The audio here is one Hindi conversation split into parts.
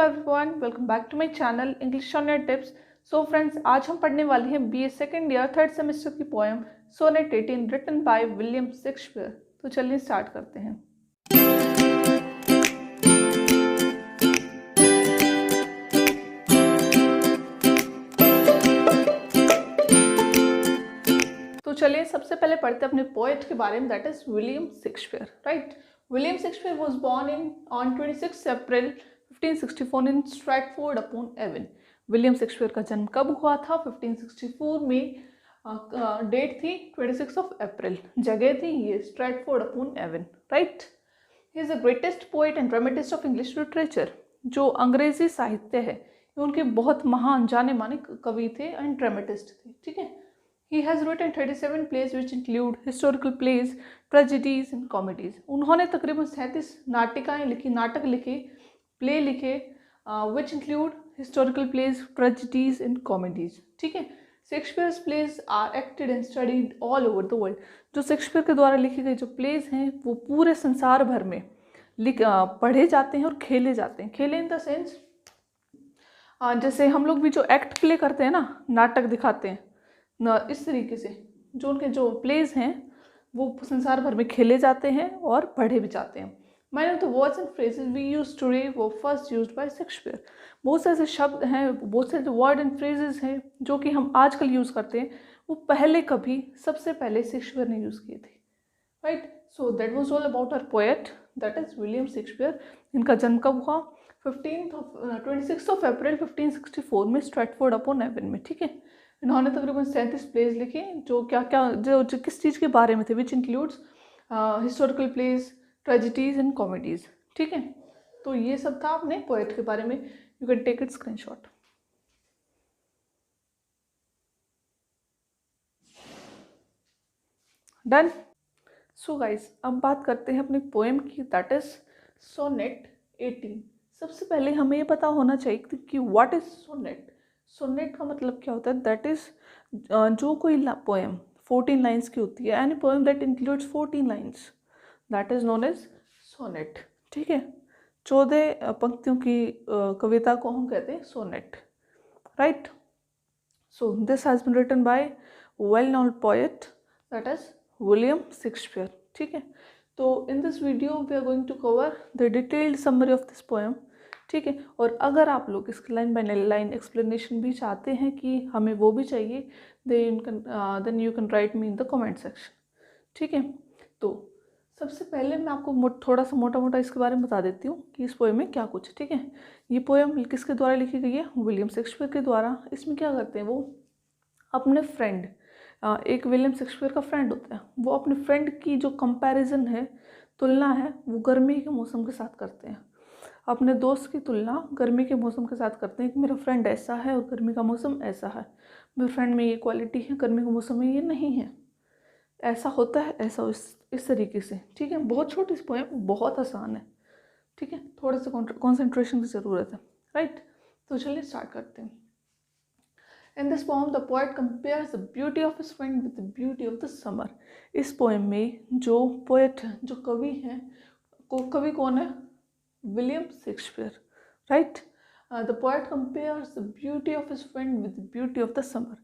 Everyone, welcome back to my channel English on your tips. So friends, आज हम पढ़ने वाले हैं BA second year third semester की poem sonnet 18 written by William Shakespeare. तो चलिए स्टार्ट करते हैं। तो चलिए सबसे पहले पढ़ते हैं अपने पोएट के बारे में, that is William Shakespeare. Right, William Shakespeare was born on 26 April 1564 in Stratford upon Avon. William Shakespeare का जन्म कब हुआ था? 1564 में। डेट थी 26 अप्रैल, जगह थी ये Stratford upon Avon. Right, he is the greatest poet and dramatist of English literature. जो अंग्रेजी साहित्य है, उनके बहुत महान जाने माने कवि थे एंड ड्रामेटिस्ट थे। ठीक है, he has written 37 plays which include historical plays, tragedies and comedies। उन्होंने तकरीबन 37 नाटिकाएं लिखी, नाटक लिखे, प्ले लिखे, which include historical plays, tragedies and comedies। ठीक है, Shakespeare's plays are acted and studied all over the world. जो शेक्सपियर के द्वारा लिखे गए जो प्लेज हैं वो पूरे संसार भर में पढ़े जाते हैं और खेले जाते हैं। खेले इन द सेंस, जैसे हम लोग भी जो एक्ट प्ले करते हैं ना, नाटक दिखाते हैं ना, इस तरीके से जो उनके जो प्लेज हैं वो संसार भर में खेले जाते हैं और पढ़े भी जाते हैं। Many of the words and phrases we use today were first used by Shakespeare. बहुत से ऐसे शब्द हैं, बहुत से जो वर्ड एंड फ्रेजेस हैं जो कि हम आजकल यूज़ करते हैं, वो पहले कभी सबसे पहले शेक्सपियर ने यूज़ किए थे। Right, so that was all about our poet, that is William Shakespeare. इनका जन्म कब हुआ? 26 अप्रैल 1564 में स्ट्रैटफोर्ड अपॉन एवन में। ठीक है, इन्होंने तकरीबन 37 प्लेज लिखे जो जो किस चीज़ के बारे में थे, which includes historical plays, tragedies and comedies. ठीक है, तो ये सब था अपने पोएट के बारे में। You can take it screenshot. Done. So guys, अब बात करते हैं अपनी पोएम की, दैट इज सोनेट 18। सबसे पहले हमें ये पता होना चाहिए कि व्हाट इज सोनेट। सोनेट का मतलब क्या होता है? दैट इज जो कोई पोएम 14 लाइन्स की होती है, any poem that includes 14 lines, that is known as sonnet. ठीक है, 14 पंक्तियों की कविता को हम कहते हैं sonnet. Right, so this has been written by well known poet that is William Shakespeare. ठीक है, तो in this video we are going to cover the detailed summary of this poem. ठीक है, और अगर आप लोग इसकी लाइन बाय लाइन एक्सप्लेनेशन भी चाहते हैं कि हमें वो भी चाहिए, then you can write me in the comment section. ठीक है, तो सबसे पहले मैं आपको थोड़ा सा मोटा मोटा इसके बारे में बता देती हूँ कि इस पोएम में क्या कुछ है। ठीक है, ये पोएम किसके द्वारा लिखी गई है? विलियम शेक्सपियर के द्वारा। इसमें क्या करते हैं, वो अपने फ्रेंड, एक विलियम शेक्सपियर का फ्रेंड होता है, वो अपने फ्रेंड की जो कंपैरिजन है, तुलना है, वो गर्मी के मौसम के साथ करते हैं। अपने दोस्त की तुलना गर्मी के मौसम के साथ करते हैं कि मेरा फ्रेंड ऐसा है और गर्मी का मौसम ऐसा है, मेरे फ्रेंड में ये क्वालिटी है, गर्मी के मौसम में ये नहीं है, ऐसा होता है, ऐसा इस तरीके से। ठीक है, बहुत छोटी सी पोएम, बहुत आसान है। ठीक है, थोड़ा सा कॉन्सेंट्रेशन की ज़रूरत है। राइट, तो चलिए स्टार्ट करते हैं। In this poem, the poet compares the beauty of his friend with the beauty of the summer। इस पोएम में जो पोएट है, जो कवि हैं, कवि कौन है? William Shakespeare. Right, the poet compares the beauty of his friend with the beauty of the summer.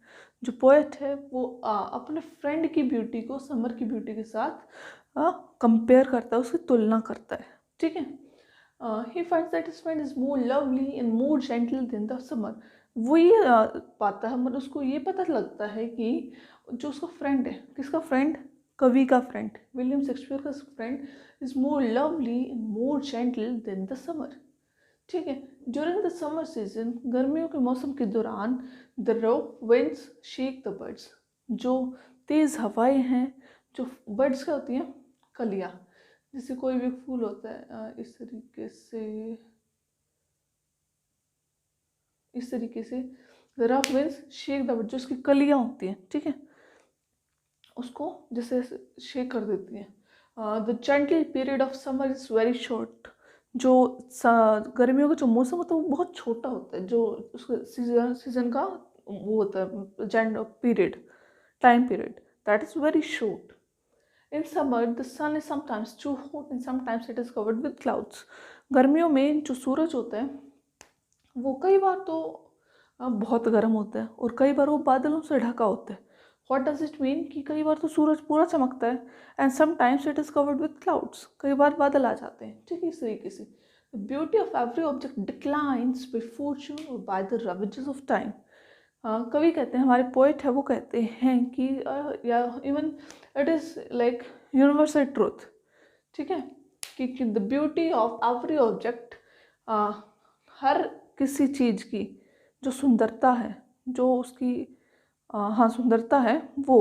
जो पोएट है वो अपने फ्रेंड की ब्यूटी को समर की ब्यूटी के साथ कंपेयर करता है, उसकी तुलना करता है। ठीक है, he finds that his friend is more lovely and more gentle than the summer। वो ये पाता है, मतलब उसको ये पता लगता है कि जो उसका फ्रेंड है, किसका फ्रेंड? कवि का फ्रेंड, विलियम शेक्सपियर का friend is more lovely and more gentle than the summer. ठीक है, ड्यूरिंग द समर सीजन, गर्मियों के मौसम के दौरान, the rough winds shake the birds. जो तेज़ हवाएं हैं, जो बर्ड्स क्या होती हैं? कलियाँ, जैसे कोई भी फूल होता है, इस तरीके से rough winds shake the bird, जो उसकी कलियाँ होती हैं, ठीक है, उसको जैसे शेक कर देती हैं। The gentle period of summer is very short. जो गर्मियों का जो मौसम होता है वो बहुत छोटा होता है, जो उसका सीजन का वो होता है period, time period, that is very short. In summer the sun is sometimes too hot and sometimes it is covered with clouds. गर्मियों में जो सूरज होता है वो कई बार तो बहुत गर्म होता है और कई बार वो बादलों से ढका होता है। व्हाट डज इट मीन कि कई बार तो सूरज पूरा चमकता है and sometimes it is covered with clouds, कई बार बादल आ जाते हैं। ठीक है, इस तरीके से the beauty of every object declines by fortune और by the ravages of time. कवि कहते हैं, हमारे पोइट है, वो कहते हैं कि या even it is like universal truth. ठीक है, कि the beauty of every object, हर किसी चीज़ की जो सुंदरता है, जो उसकी हाँ सुंदरता है, वो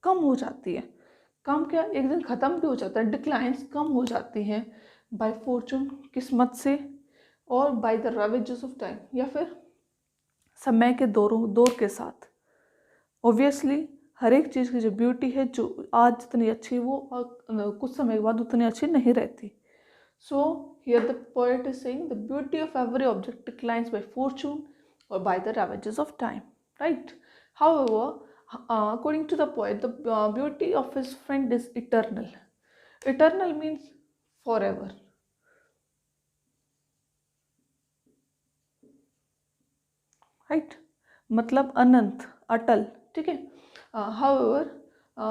कम हो जाती है। कम क्या, एक दिन ख़त्म भी हो जाता है, डिक्लाइंस कम हो जाती हैं बाय फॉर्चून, किस्मत से, और by the ravages of time, या फिर समय के दौर के साथ। ऑब्वियसली हर एक चीज़ की जो ब्यूटी है, जो आज जितनी अच्छी वो कुछ समय के बाद उतनी अच्छी नहीं रहती। So here the poet is saying the beauty of every object declines by fortune और by the ravages of time, right. However, according to the poet, the beauty of his friend is eternal. Eternal means forever. Right? मतलब अनंत, अटल। ठीक है। However,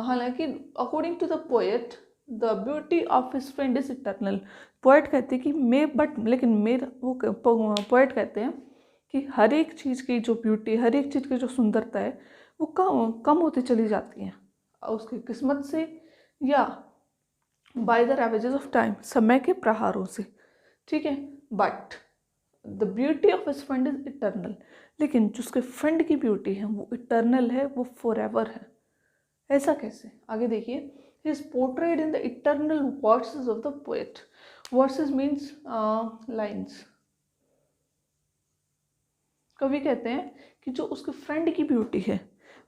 हालांकि according to the poet, the beauty of his friend is eternal. Poet कहते हैं कि लेकिन मेरा वो पोएट कहते हैं कि हर एक चीज़ की जो ब्यूटी, हर एक चीज़ की जो सुंदरता है, वो कम होती चली जाती हैं उसकी किस्मत से या bye the ravages of time, समय के प्रहारों से। ठीक है, but the beauty of his friend is eternal. लेकिन जो उसके फ्रेंड की ब्यूटी है वो इटर्नल है, वो फॉरएवर है। ऐसा कैसे, आगे देखिए। He is portrayed in the eternal verses of the poet. Versus means lines. कवि कहते हैं कि जो उसके फ्रेंड की ब्यूटी है,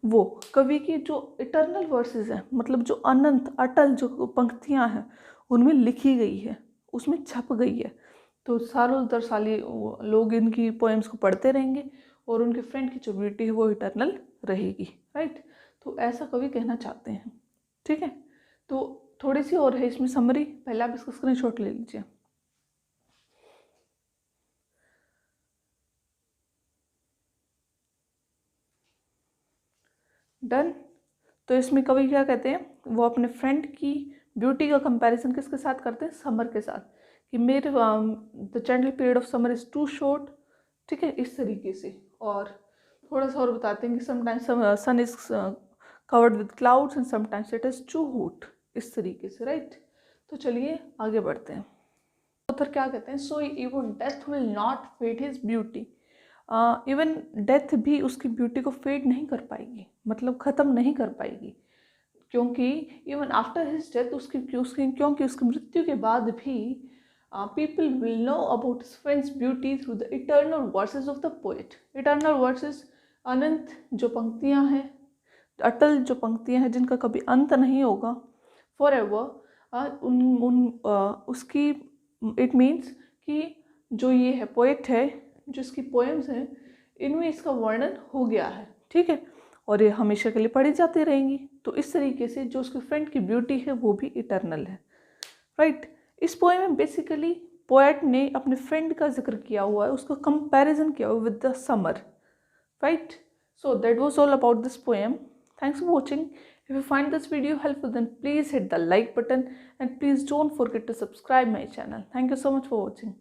वो कवि की जो इटर्नल वर्सेस हैं, मतलब जो अनंत अटल जो पंक्तियां हैं, उनमें लिखी गई है, उसमें छप गई है। तो सालों दर साल लोग इनकी पोएम्स को पढ़ते रहेंगे और उनके फ्रेंड की जो ब्यूटी है वो इटर्नल रहेगी, राइट। तो ऐसा कवि कहना चाहते हैं। ठीक है, तो थोड़ी सी और है इसमें समरी, पहले आप इसका स्क्रीनशॉट ले लीजिए। डन। तो इसमें कवि क्या कहते हैं, वो अपने फ्रेंड की ब्यूटी का कंपैरिजन किसके साथ करते हैं, समर के साथ, कि मेरे the general period of summer is too short. ठीक है, इस तरीके से। और थोड़ा सा और बताते हैं कि sometimes sun is covered with clouds and sometimes it is too hot, इस तरीके से, राइट। तो चलिए आगे बढ़ते हैं। ऑथर क्या कहते हैं, so even death will not fade his beauty. Even death भी उसकी ब्यूटी को फेड नहीं कर पाएगी, मतलब ख़त्म नहीं कर पाएगी, क्योंकि इवन आफ्टर हिज डेथ क्योंकि उसकी मृत्यु के बाद भी people will know about his friend's beauty through the eternal verses of the poet. Eternal verses, अनंत जो पंक्तियां हैं, अटल जो पंक्तियां हैं जिनका कभी अंत नहीं होगा, फॉर एवर, उसकी इट मीन्स कि जो ये है पोएट है, जो इसकी पोएम्स हैं, इनमें इसका वर्णन हो गया है। ठीक है, और ये हमेशा के लिए पढ़ी जाती रहेंगी। तो इस तरीके से जो उसके फ्रेंड की ब्यूटी है वो भी इटर्नल है, राइट। इस पोएम में बेसिकली पोएट ने अपने फ्रेंड का जिक्र किया हुआ है, उसका कंपैरिजन किया हुआ with the summer, right. So that was all about this poem. Thanks for watching. If you find this video helpful, then please hit the like button and please don't forget to subscribe my channel. Thank you so much for watching.